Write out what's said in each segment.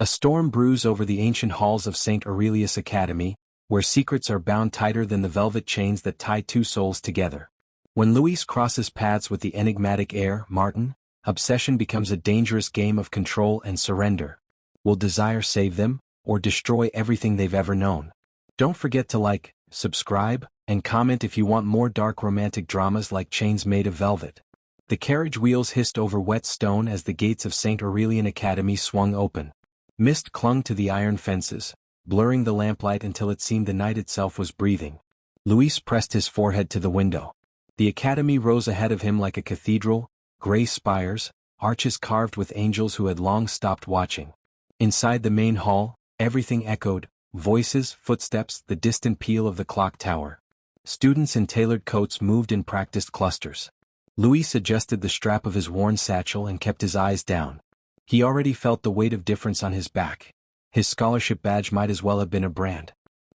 A storm brews over the ancient halls of St. Aurelius Academy, where secrets are bound tighter than the velvet chains that tie two souls together. When Louis crosses paths with the enigmatic heir, Martin, obsession becomes a dangerous game of control and surrender. Will desire save them, or destroy everything they've ever known? Don't forget to like, subscribe, and comment if you want more dark romantic dramas like Chains Made of Velvet. The carriage wheels hissed over wet stone as the gates of St. Aurelian Academy swung open. Mist clung to the iron fences, blurring the lamplight until it seemed the night itself was breathing. Louis pressed his forehead to the window. The academy rose ahead of him like a cathedral, gray spires, arches carved with angels who had long stopped watching. Inside the main hall, everything echoed, voices, footsteps, the distant peal of the clock tower. Students in tailored coats moved in practiced clusters. Louis adjusted the strap of his worn satchel and kept his eyes down. He already felt the weight of difference on his back. His scholarship badge might as well have been a brand.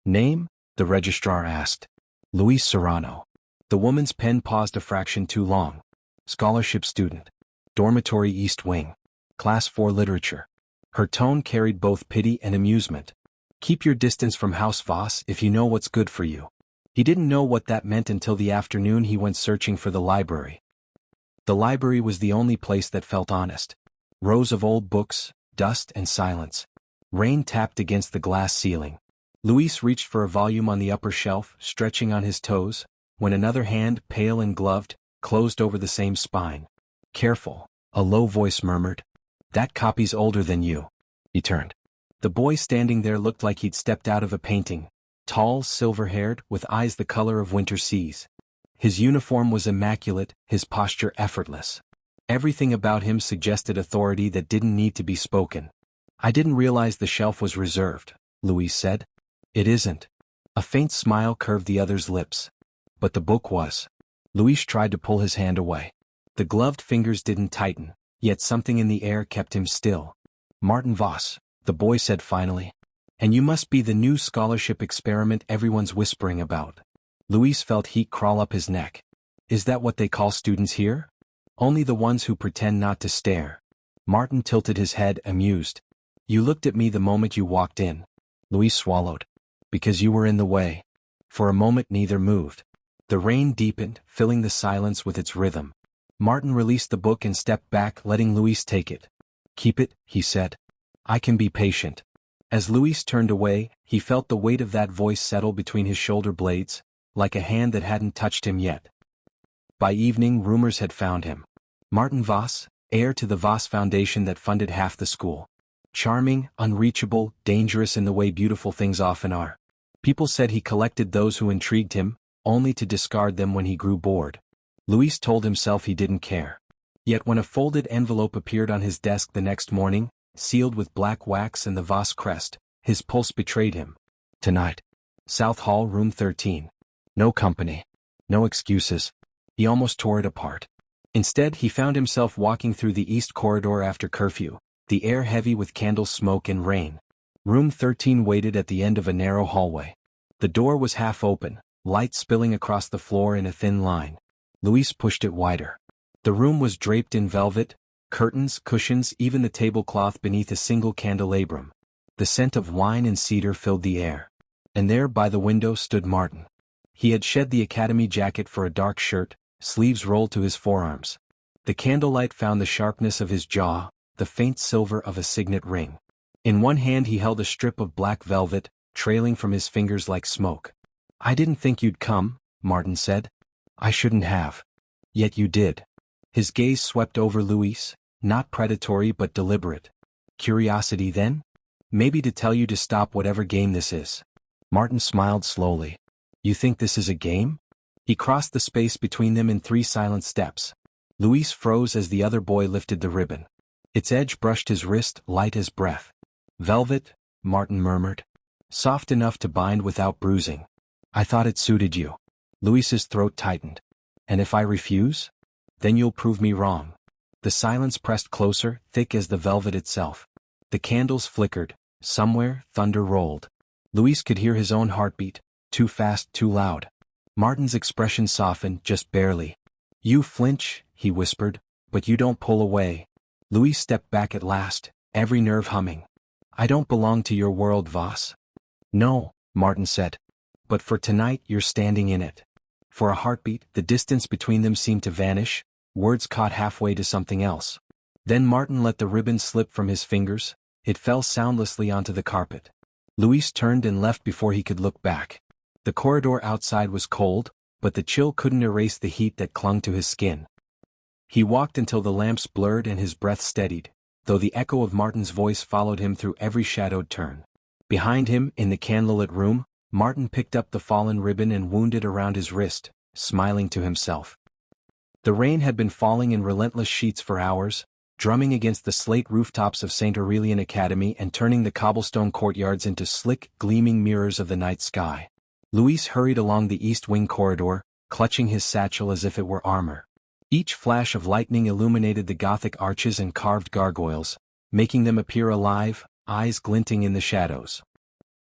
Name? The registrar asked. Louis Serrano. The woman's pen paused a fraction too long. Scholarship student. Dormitory East Wing. Class 4 Literature. Her tone carried both pity and amusement. Keep your distance from House Voss if you know what's good for you. He didn't know what that meant until the afternoon he went searching for the library. The library was the only place that felt honest. Rows of old books, dust and silence. Rain tapped against the glass ceiling. Louis reached for a volume on the upper shelf, stretching on his toes, when another hand, pale and gloved, closed over the same spine. Careful, a low voice murmured. That copy's older than you. He turned. The boy standing there looked like he'd stepped out of a painting. Tall, silver-haired, with eyes the color of winter seas. His uniform was immaculate, his posture effortless. Everything about him suggested authority that didn't need to be spoken. I didn't realize the shelf was reserved, Louis said. It isn't. A faint smile curved the other's lips. But the book was. Louis tried to pull his hand away. The gloved fingers didn't tighten, yet something in the air kept him still. Martin Voss, the boy said finally. And you must be the new scholarship experiment everyone's whispering about. Louis felt heat crawl up his neck. Is that what they call students here? Only the ones who pretend not to stare. Martin tilted his head, amused. You looked at me the moment you walked in. Louis swallowed. Because you were in the way. For a moment neither moved. The rain deepened, filling the silence with its rhythm. Martin released the book and stepped back, letting Louis take it. Keep it, he said. I can be patient. As Louis turned away, he felt the weight of that voice settle between his shoulder blades, like a hand that hadn't touched him yet. By evening, rumors had found him. Martin Voss, heir to the Voss Foundation that funded half the school. Charming, unreachable, dangerous in the way beautiful things often are. People said he collected those who intrigued him, only to discard them when he grew bored. Louis told himself he didn't care. Yet when a folded envelope appeared on his desk the next morning, sealed with black wax and the Voss crest, his pulse betrayed him. Tonight. South Hall, room 13. No company. No excuses. He almost tore it apart. Instead, he found himself walking through the east corridor after curfew, the air heavy with candle smoke and rain. Room 13 waited at the end of a narrow hallway. The door was half open, light spilling across the floor in a thin line. Louis pushed it wider. The room was draped in velvet, curtains, cushions, even the tablecloth beneath a single candelabrum. The scent of wine and cedar filled the air. And there by the window stood Martin. He had shed the academy jacket for a dark shirt, sleeves rolled to his forearms. The candlelight found the sharpness of his jaw, the faint silver of a signet ring. In one hand he held a strip of black velvet, trailing from his fingers like smoke. I didn't think you'd come, Martin said. I shouldn't have. Yet you did. His gaze swept over Louis, not predatory but deliberate. Curiosity then? Maybe to tell you to stop whatever game this is. Martin smiled slowly. You think this is a game? He crossed the space between them in 3 silent steps. Louis froze as the other boy lifted the ribbon. Its edge brushed his wrist, light as breath. Velvet, Martin murmured. Soft enough to bind without bruising. I thought it suited you. Louis's throat tightened. And if I refuse? Then you'll prove me wrong. The silence pressed closer, thick as the velvet itself. The candles flickered. Somewhere, thunder rolled. Louis could hear his own heartbeat, too fast, too loud. Martin's expression softened, just barely. You flinch, he whispered, but you don't pull away. Louis stepped back at last, every nerve humming. I don't belong to your world, Voss. No, Martin said. But for tonight you're standing in it. For a heartbeat, the distance between them seemed to vanish, words caught halfway to something else. Then Martin let the ribbon slip from his fingers, it fell soundlessly onto the carpet. Luis turned and left before he could look back. The corridor outside was cold, but the chill couldn't erase the heat that clung to his skin. He walked until the lamps blurred and his breath steadied, though the echo of Martin's voice followed him through every shadowed turn. Behind him, in the candlelit room, Martin picked up the fallen ribbon and wound it around his wrist, smiling to himself. The rain had been falling in relentless sheets for hours, drumming against the slate rooftops of St. Aurelius Academy and turning the cobblestone courtyards into slick, gleaming mirrors of the night sky. Luis hurried along the east wing corridor, clutching his satchel as if it were armor. Each flash of lightning illuminated the Gothic arches and carved gargoyles, making them appear alive, eyes glinting in the shadows.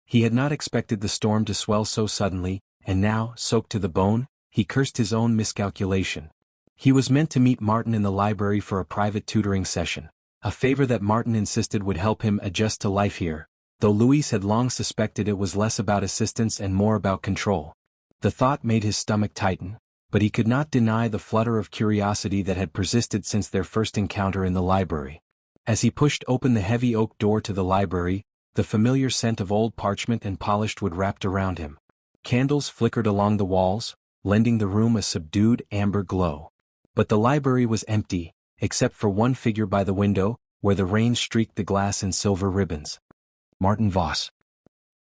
He had not expected the storm to swell so suddenly, and now, soaked to the bone, he cursed his own miscalculation. He was meant to meet Martin in the library for a private tutoring session, a favor that Martin insisted would help him adjust to life here, though Luis had long suspected it was less about assistance and more about control. The thought made his stomach tighten, but he could not deny the flutter of curiosity that had persisted since their first encounter in the library. As he pushed open the heavy oak door to the library, the familiar scent of old parchment and polished wood wrapped around him. Candles flickered along the walls, lending the room a subdued amber glow. But the library was empty, except for one figure by the window, where the rain streaked the glass in silver ribbons. Martin Voss.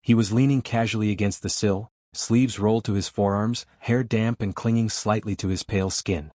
He was leaning casually against the sill, sleeves rolled to his forearms, hair damp and clinging slightly to his pale skin.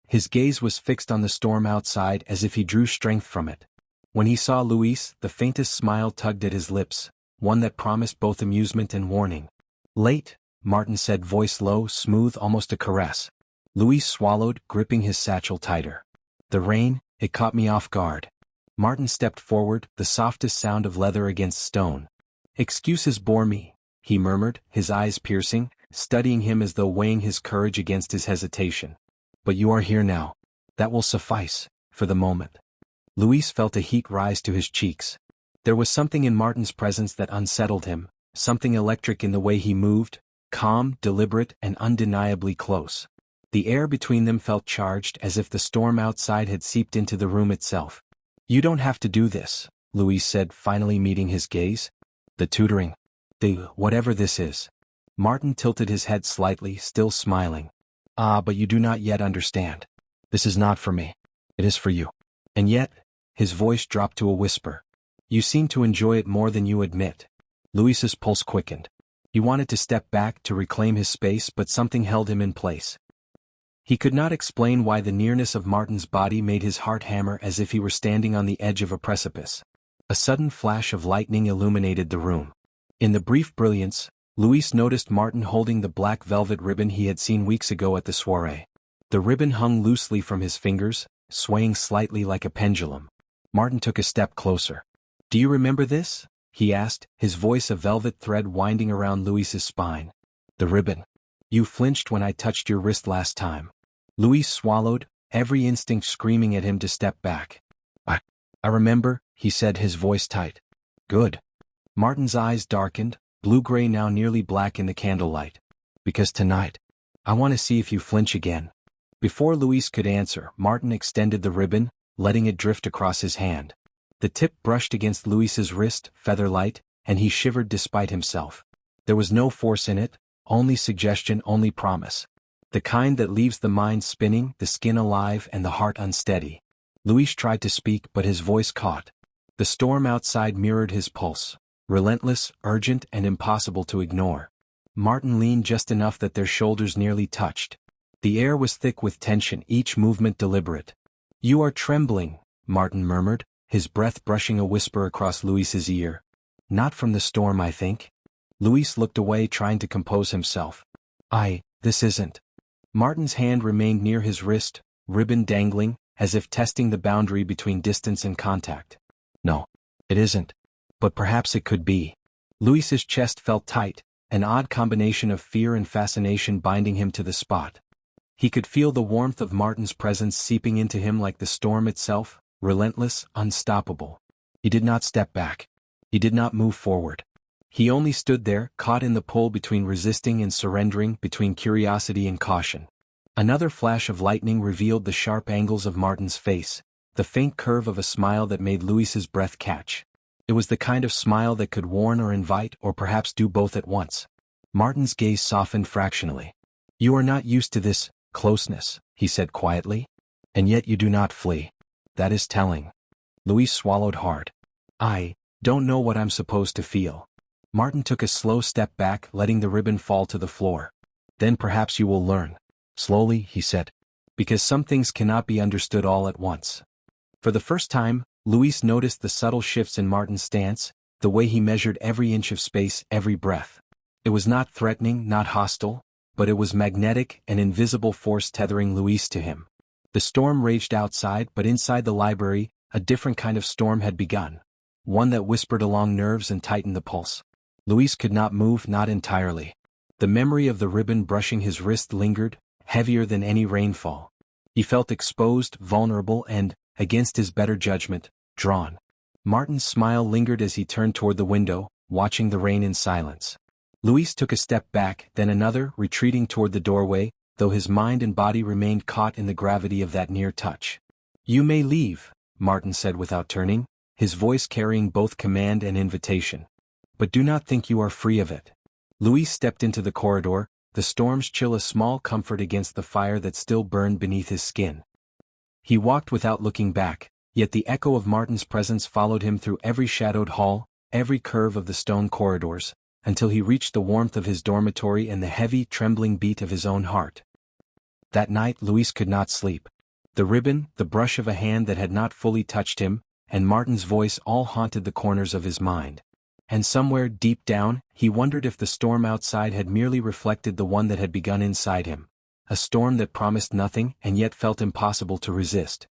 His gaze was fixed on the storm outside as if he drew strength from it. When he saw Luis, the faintest smile tugged at his lips, one that promised both amusement and warning. Late, Martin said, voice low, smooth, almost a caress. Luis swallowed, gripping his satchel tighter. The rain, it caught me off guard. Martin stepped forward, the softest sound of leather against stone. Excuses bore me, he murmured, his eyes piercing, studying him as though weighing his courage against his hesitation. But you are here now. That will suffice, for the moment. Luis felt a heat rise to his cheeks. There was something in Martin's presence that unsettled him, something electric in the way he moved, calm, deliberate, and undeniably close. The air between them felt charged as if the storm outside had seeped into the room itself. You don't have to do this, Luis said, finally meeting his gaze. The tutoring. Whatever this is. Martin tilted his head slightly, still smiling. Ah, but you do not yet understand. This is not for me. It is for you. And yet, his voice dropped to a whisper. You seem to enjoy it more than you admit. Luis's pulse quickened. He wanted to step back to reclaim his space, but something held him in place. He could not explain why the nearness of Martin's body made his heart hammer as if he were standing on the edge of a precipice. A sudden flash of lightning illuminated the room. In the brief brilliance, Luis noticed Martin holding the black velvet ribbon he had seen weeks ago at the soiree. The ribbon hung loosely from his fingers, swaying slightly like a pendulum. Martin took a step closer. Do you remember this? He asked, his voice a velvet thread winding around Luis's spine. The ribbon. You flinched when I touched your wrist last time. Luis swallowed, every instinct screaming at him to step back. I remember, he said, his voice tight. Good. Martin's eyes darkened, blue-gray now nearly black in the candlelight. Because tonight, I want to see if you flinch again. Before Luis could answer, Martin extended the ribbon, letting it drift across his hand. The tip brushed against Luis's wrist, feather-light, and he shivered despite himself. There was no force in it, only suggestion, only promise. The kind that leaves the mind spinning, the skin alive, and the heart unsteady. Luis tried to speak, but his voice caught. The storm outside mirrored his pulse, relentless, urgent, and impossible to ignore. Martin leaned just enough that their shoulders nearly touched. The air was thick with tension, each movement deliberate. You are trembling, Martin murmured, his breath brushing a whisper across Luis's ear. Not from the storm, I think. Luis looked away, trying to compose himself. This isn't. Martin's hand remained near his wrist, ribbon dangling, as if testing the boundary between distance and contact. No, it isn't. But perhaps it could be. Luis's chest felt tight, an odd combination of fear and fascination binding him to the spot. He could feel the warmth of Martin's presence seeping into him like the storm itself, relentless, unstoppable. He did not step back. He did not move forward. He only stood there, caught in the pull between resisting and surrendering, between curiosity and caution. Another flash of lightning revealed the sharp angles of Martin's face, the faint curve of a smile that made Louis's breath catch. It was the kind of smile that could warn or invite, or perhaps do both at once. Martin's gaze softened fractionally. "You are not used to this closeness," he said quietly. "And yet you do not flee. That is telling." Louis swallowed hard. "I don't know what I'm supposed to feel." Martin took a slow step back, letting the ribbon fall to the floor. "Then perhaps you will learn." Slowly, he said. "Because some things cannot be understood all at once." For the first time, Louis noticed the subtle shifts in Martin's stance, the way he measured every inch of space, every breath. It was not threatening, not hostile, but it was magnetic, an invisible force tethering Louis to him. The storm raged outside, but inside the library, a different kind of storm had begun. One that whispered along nerves and tightened the pulse. Louis could not move, not entirely. The memory of the ribbon brushing his wrist lingered, heavier than any rainfall. He felt exposed, vulnerable, and, against his better judgment, drawn. Martin's smile lingered as he turned toward the window, watching the rain in silence. Louis took a step back, then another, retreating toward the doorway, though his mind and body remained caught in the gravity of that near touch. "You may leave," Martin said without turning, his voice carrying both command and invitation. "But do not think you are free of it." Louis stepped into the corridor, the storm's chill a small comfort against the fire that still burned beneath his skin. He walked without looking back, yet the echo of Martin's presence followed him through every shadowed hall, every curve of the stone corridors, until he reached the warmth of his dormitory and the heavy, trembling beat of his own heart. That night Louis could not sleep. The ribbon, the brush of a hand that had not fully touched him, and Martin's voice all haunted the corners of his mind. And somewhere deep down, he wondered if the storm outside had merely reflected the one that had begun inside him. A storm that promised nothing and yet felt impossible to resist.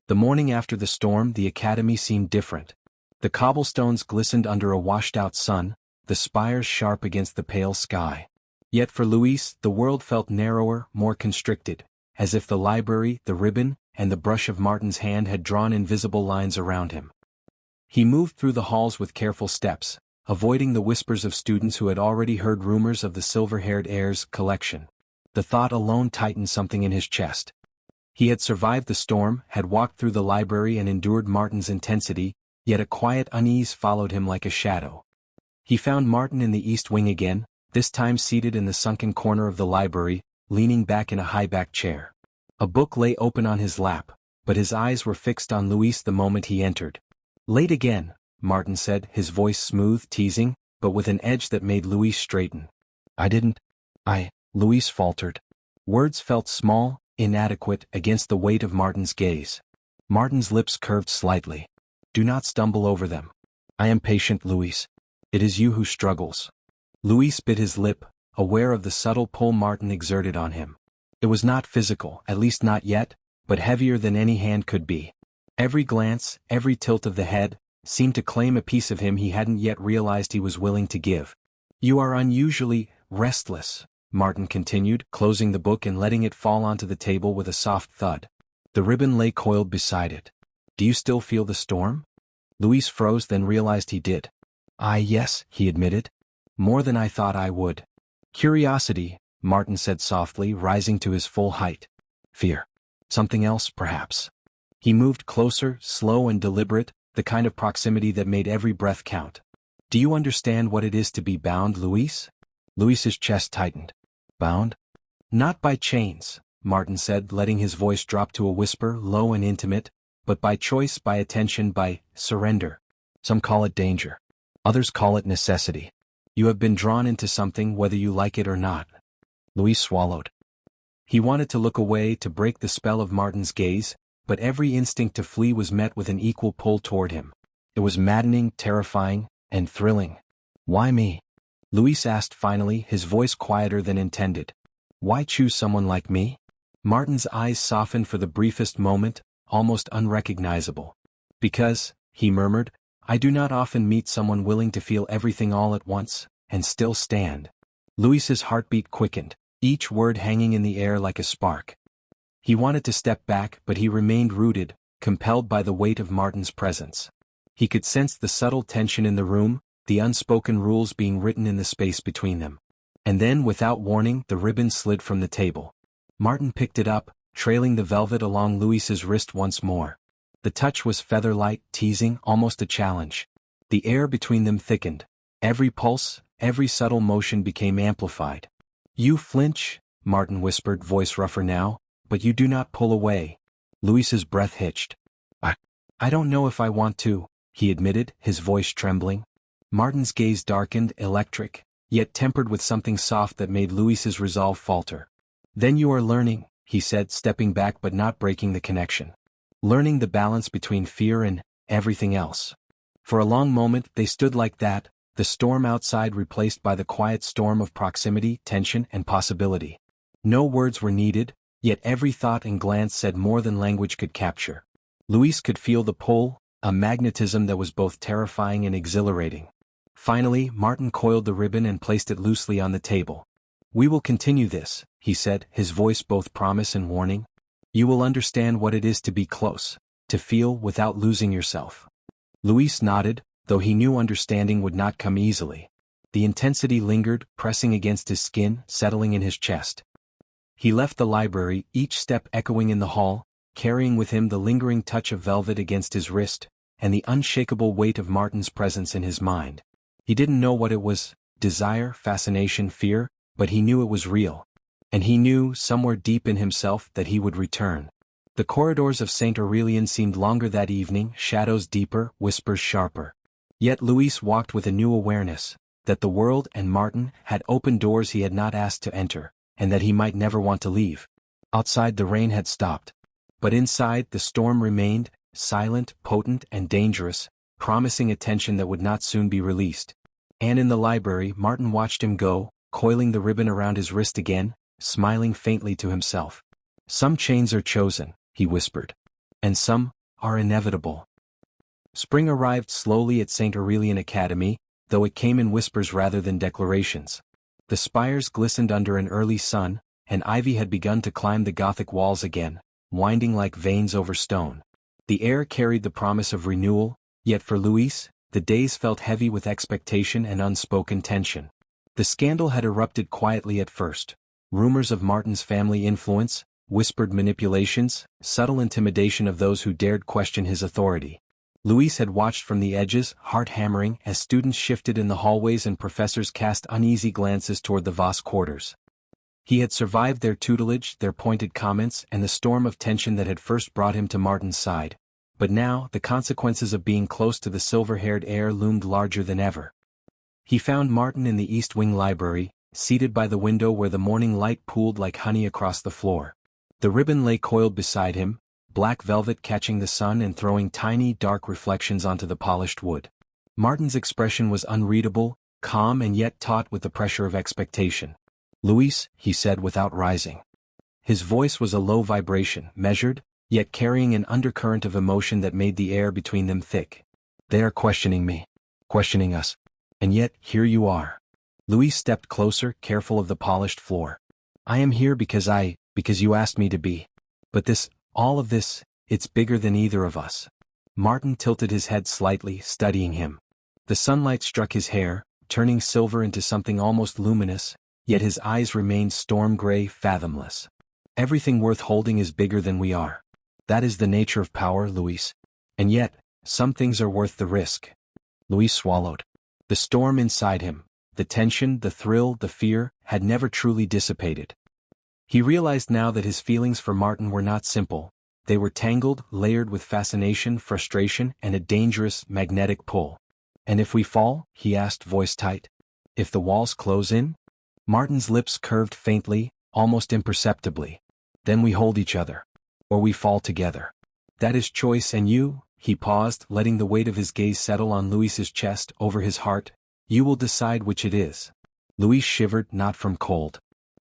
The morning after the storm, the academy seemed different. The cobblestones glistened under a washed-out sun, the spires sharp against the pale sky. Yet for Louis, the world felt narrower, more constricted, as if the library, the ribbon, and the brush of Martin's hand had drawn invisible lines around him. He moved through the halls with careful steps, avoiding the whispers of students who had already heard rumors of the silver-haired heir's collection. The thought alone tightened something in his chest. He had survived the storm, had walked through the library and endured Martin's intensity, yet a quiet unease followed him like a shadow. He found Martin in the east wing again, this time seated in the sunken corner of the library, leaning back in a high-backed chair. A book lay open on his lap, but his eyes were fixed on Louis the moment he entered. "Late again," Martin said, his voice smooth, teasing, but with an edge that made Louis straighten. Louis faltered. Words felt small, inadequate, against the weight of Martin's gaze. Martin's lips curved slightly. "Do not stumble over them." "I am patient, Louis. It is you who struggles." Louis bit his lip, aware of the subtle pull Martin exerted on him. It was not physical, at least not yet, but heavier than any hand could be. Every glance, every tilt of the head, seemed to claim a piece of him he hadn't yet realized he was willing to give. "You are unusually restless," Martin continued, closing the book and letting it fall onto the table with a soft thud. The ribbon lay coiled beside it. "Do you still feel the storm?" Louis froze, then realized he did. Yes," he admitted. "More than I thought I would." "Curiosity," Martin said softly, rising to his full height. "Fear. Something else, perhaps." He moved closer, slow and deliberate, the kind of proximity that made every breath count. "Do you understand what it is to be bound, Louis?" Louis's chest tightened. "Bound?" "Not by chains," Martin said, letting his voice drop to a whisper, low and intimate, "but by choice, by attention, by surrender. Some call it danger. Others call it necessity. You have been drawn into something whether you like it or not." Louis swallowed. He wanted to look away, to break the spell of Martin's gaze, but every instinct to flee was met with an equal pull toward him. It was maddening, terrifying, and thrilling. "Why me?" Louis asked finally, his voice quieter than intended. "Why choose someone like me?" Martin's eyes softened for the briefest moment, almost unrecognizable. "Because," he murmured, "I do not often meet someone willing to feel everything all at once, and still stand." Louis's heartbeat quickened, each word hanging in the air like a spark. He wanted to step back, but he remained rooted, compelled by the weight of Martin's presence. He could sense the subtle tension in the room, the unspoken rules being written in the space between them. And then, without warning, the ribbon slid from the table. Martin picked it up, trailing the velvet along Louis's wrist once more. The touch was feather-light, teasing, almost a challenge. The air between them thickened. Every pulse, every subtle motion became amplified. "You flinch," Martin whispered, voice rougher now, "but you do not pull away." Louis's breath hitched. I don't know if I want to," he admitted, his voice trembling. Martin's gaze darkened, electric, yet tempered with something soft that made Louis's resolve falter. "Then you are learning," he said, stepping back but not breaking the connection. "Learning the balance between fear and everything else." For a long moment they stood like that, the storm outside replaced by the quiet storm of proximity, tension, and possibility. No words were needed, yet every thought and glance said more than language could capture. Louis could feel the pull, a magnetism that was both terrifying and exhilarating. Finally, Martin coiled the ribbon and placed it loosely on the table. "We will continue this," he said, his voice both promise and warning. "You will understand what it is to be close, to feel without losing yourself." Louis nodded, though he knew understanding would not come easily. The intensity lingered, pressing against his skin, settling in his chest. He left the library, each step echoing in the hall, carrying with him the lingering touch of velvet against his wrist, and the unshakable weight of Martin's presence in his mind. He didn't know what it was, desire, fascination, fear, but he knew it was real. And he knew, somewhere deep in himself, that he would return. The corridors of St. Aurelian seemed longer that evening, shadows deeper, whispers sharper. Yet Louis walked with a new awareness, that the world and Martin had opened doors he had not asked to enter, and that he might never want to leave. Outside the rain had stopped. But inside the storm remained, silent, potent, and dangerous, promising a tension that would not soon be released. And in the library Martin watched him go, coiling the ribbon around his wrist again, smiling faintly to himself. "Some chains are chosen," he whispered. "And some are inevitable." Spring arrived slowly at St. Aurelian Academy, though it came in whispers rather than declarations. The spires glistened under an early sun, and ivy had begun to climb the Gothic walls again, winding like veins over stone. The air carried the promise of renewal, yet for Louis, the days felt heavy with expectation and unspoken tension. The scandal had erupted quietly at first. Rumors of Martin's family influence, whispered manipulations, subtle intimidation of those who dared question his authority. Louis had watched from the edges, heart hammering, as students shifted in the hallways and professors cast uneasy glances toward the Voss quarters. He had survived their tutelage, their pointed comments, and the storm of tension that had first brought him to Martin's side. But now, the consequences of being close to the silver-haired heir loomed larger than ever. He found Martin in the East Wing library, seated by the window where the morning light pooled like honey across the floor. The ribbon lay coiled beside him, black velvet catching the sun and throwing tiny, dark reflections onto the polished wood. Martin's expression was unreadable, calm and yet taut with the pressure of expectation. "Louis," he said without rising. His voice was a low vibration, measured, yet carrying an undercurrent of emotion that made the air between them thick. "They are questioning me. Questioning us. And yet, here you are." Louis stepped closer, careful of the polished floor. "I am here because you asked me to be. But all of this, it's bigger than either of us." Martin tilted his head slightly, studying him. The sunlight struck his hair, turning silver into something almost luminous, yet his eyes remained storm-gray, fathomless. "Everything worth holding is bigger than we are. That is the nature of power, Louis. And yet, some things are worth the risk." Louis swallowed. The storm inside him, the tension, the thrill, the fear, had never truly dissipated. He realized now that his feelings for Martin were not simple. They were tangled, layered with fascination, frustration, and a dangerous, magnetic pull. "And if we fall?" he asked, voice tight. "If the walls close in?" Martin's lips curved faintly, almost imperceptibly. "Then we hold each other. Or we fall together. That is choice, and you," he paused, letting the weight of his gaze settle on Louis's chest, over his heart. "You will decide which it is." Louis shivered, not from cold.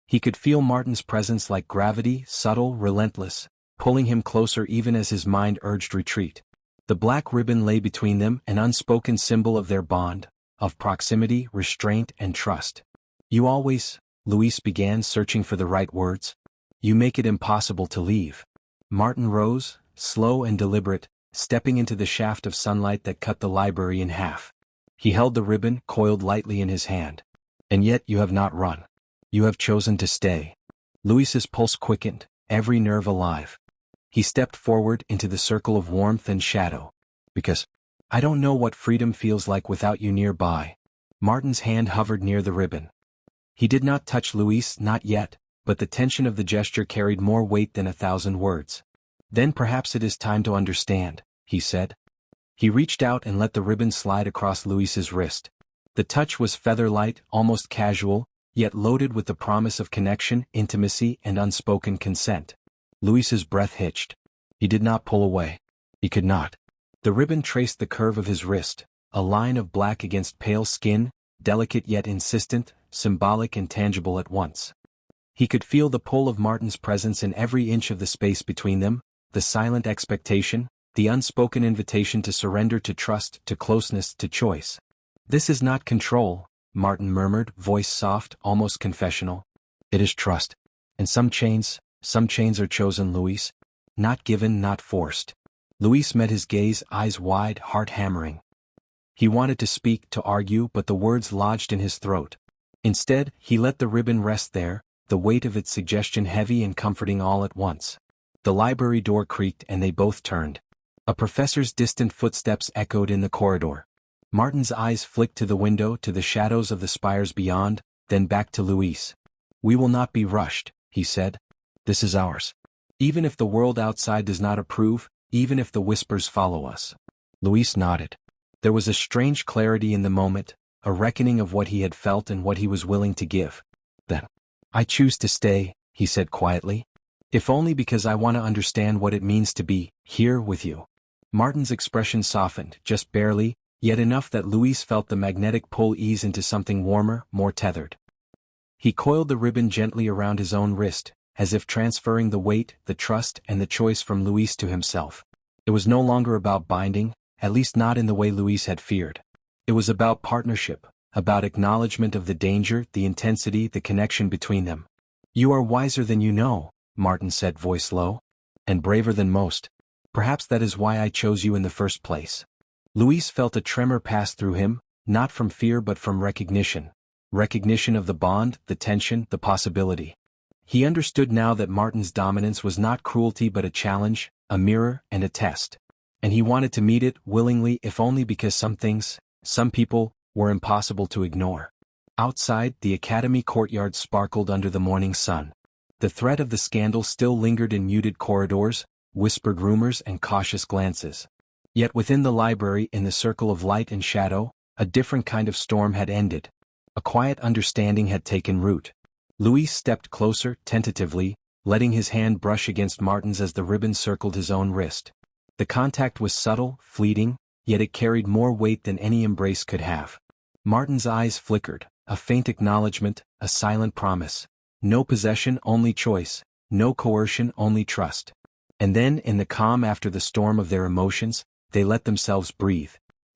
He could feel Martin's presence like gravity, subtle, relentless, pulling him closer even as his mind urged retreat. The black ribbon lay between them, an unspoken symbol of their bond, of proximity, restraint, and trust. "You always," Louis began, searching for the right words. "You make it impossible to leave." Martin rose, slow and deliberate, stepping into the shaft of sunlight that cut the library in half. He held the ribbon coiled lightly in his hand. And yet you have not run. You have chosen to stay. Louis's pulse quickened, every nerve alive. He stepped forward into the circle of warmth and shadow. Because I don't know what freedom feels like without you nearby. Martin's hand hovered near the ribbon. He did not touch Louis, not yet, but the tension of the gesture carried more weight than 1,000 words. Then perhaps it is time to understand, he said. He reached out and let the ribbon slide across Louis's wrist. The touch was feather-light, almost casual, yet loaded with the promise of connection, intimacy, and unspoken consent. Louis's breath hitched. He did not pull away. He could not. The ribbon traced the curve of his wrist, a line of black against pale skin, delicate yet insistent, symbolic and tangible at once. He could feel the pull of Martin's presence in every inch of the space between them, the silent expectation, the unspoken invitation to surrender, to trust, to closeness, to choice. This is not control, Martin murmured, voice soft, almost confessional. It is trust. And some chains are chosen, Louis. Not given, not forced. Louis met his gaze, eyes wide, heart hammering. He wanted to speak, to argue, but the words lodged in his throat. Instead, he let the ribbon rest there, the weight of its suggestion heavy and comforting all at once. The library door creaked and they both turned. A professor's distant footsteps echoed in the corridor. Martin's eyes flicked to the window, to the shadows of the spires beyond, then back to Louis. We will not be rushed, he said. This is ours. Even if the world outside does not approve, even if the whispers follow us. Louis nodded. There was a strange clarity in the moment, a reckoning of what he had felt and what he was willing to give. Then, I choose to stay, he said quietly. If only because I want to understand what it means to be here with you. Martin's expression softened, just barely, yet enough that Louis felt the magnetic pull ease into something warmer, more tethered. He coiled the ribbon gently around his own wrist, as if transferring the weight, the trust, and the choice from Louis to himself. It was no longer about binding, at least not in the way Louis had feared. It was about partnership, about acknowledgement of the danger, the intensity, the connection between them. You are wiser than you know, Martin said, voice low. And braver than most. Perhaps that is why I chose you in the first place. Louis felt a tremor pass through him, not from fear but from recognition. Recognition of the bond, the tension, the possibility. He understood now that Martin's dominance was not cruelty but a challenge, a mirror, and a test. And he wanted to meet it willingly, if only because some things, some people, were impossible to ignore. Outside, the academy courtyard sparkled under the morning sun. The threat of the scandal still lingered in muted corridors, whispered rumors and cautious glances. Yet within the library, in the circle of light and shadow, a different kind of storm had ended. A quiet understanding had taken root. Louis stepped closer, tentatively, letting his hand brush against Martin's as the ribbon circled his own wrist. The contact was subtle, fleeting, yet it carried more weight than any embrace could have. Martin's eyes flickered, a faint acknowledgement, a silent promise. No possession, only choice. No coercion, only trust. And then, in the calm after the storm of their emotions, they let themselves breathe.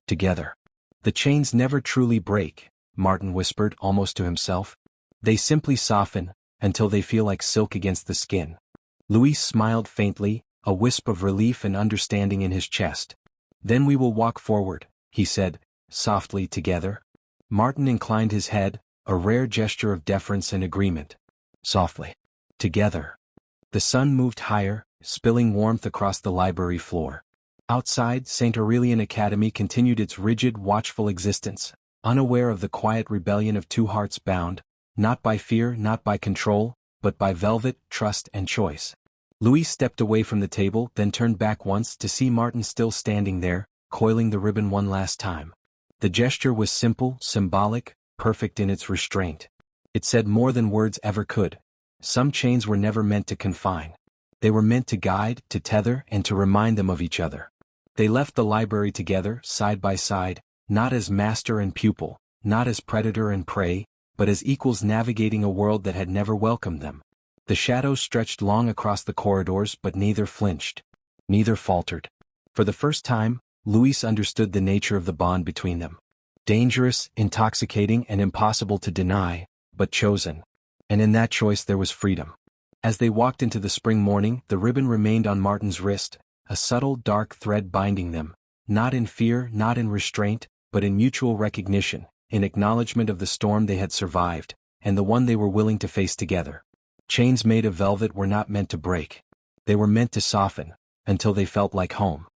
Together. The chains never truly break, Martin whispered almost to himself. They simply soften, until they feel like silk against the skin. Louis smiled faintly, a wisp of relief and understanding in his chest. Then we will walk forward, he said, softly, together. Martin inclined his head, a rare gesture of deference and agreement. Softly. Together. The sun moved higher, spilling warmth across the library floor. Outside, St. Aurelian Academy continued its rigid, watchful existence, unaware of the quiet rebellion of two hearts bound, not by fear, not by control, but by velvet, trust, and choice. Louis stepped away from the table, then turned back once to see Martin still standing there, coiling the ribbon one last time. The gesture was simple, symbolic, perfect in its restraint. It said more than words ever could. Some chains were never meant to confine. They were meant to guide, to tether, and to remind them of each other. They left the library together, side by side, not as master and pupil, not as predator and prey, but as equals navigating a world that had never welcomed them. The shadows stretched long across the corridors, but neither flinched. Neither faltered. For the first time, Louis understood the nature of the bond between them. Dangerous, intoxicating, and impossible to deny, but chosen. And in that choice there was freedom. As they walked into the spring morning, the ribbon remained on Martin's wrist, a subtle dark thread binding them, not in fear, not in restraint, but in mutual recognition, in acknowledgement of the storm they had survived, and the one they were willing to face together. Chains made of velvet were not meant to break. They were meant to soften, until they felt like home.